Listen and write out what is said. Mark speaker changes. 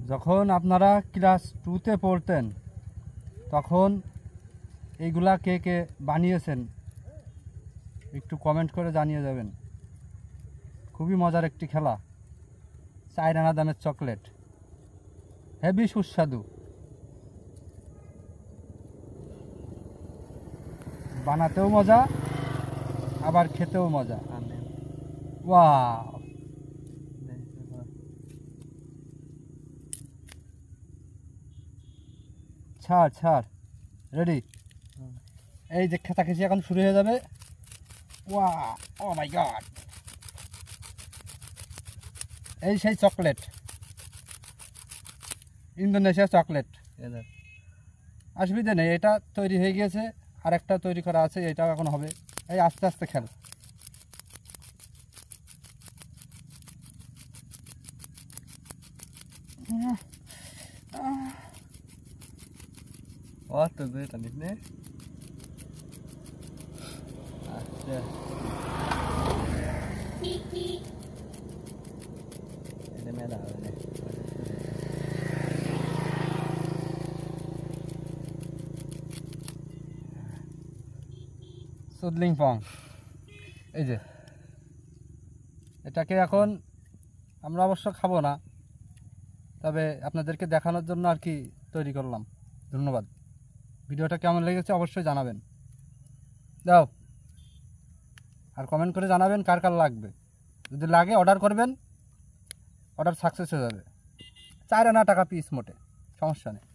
Speaker 1: যখন আপনারা ক্লাস 2-তে পড়তেন তখন এইগুলা কে কে বানিয়েছেন একটু কমেন্ট করে জানিয়ে যাবেন। খুবই মজার একটি খেলা, 4 আনা দামের চকলেট, হেভি সুস্বাদু, বানাতেও মজা আবার খেতেও মজা। ওয়াও, ছাড় ছাড়, রেডি। এই যে খেচাখেচি এখন শুরু হয়ে যাবে। ওয়া, ও মাই গড, এই সেই চকলেট, ইন্দোনেশিয়া চকলেট। অসুবিধা নেই, এটা তৈরি হয়ে গিয়েছে, আর একটা তৈরি করা আছে, এটাও এখন হবে। এই আস্তে আস্তে খেল।
Speaker 2: তো দুই টানিস নে। আচ্ছা, এটা মেলা হবে না।
Speaker 1: সুদলিং পং, এই যে এটাকে এখন আমরা অবশ্য খাবো না, তবে আপনাদেরকে দেখানোর জন্য আর কি তৈরি করলাম। ধন্যবাদ। ভিডিওটা কেমন লেগেছে অবশ্যই জানাবেন। দাও, আর কমেন্ট করে জানাবেন কার কার লাগবে। যদি লাগে অর্ডার করবেন, অর্ডার সাকসেস হয়ে যাবে। 4 আনা টাকা পিস মোটে, সমস্যা নেই।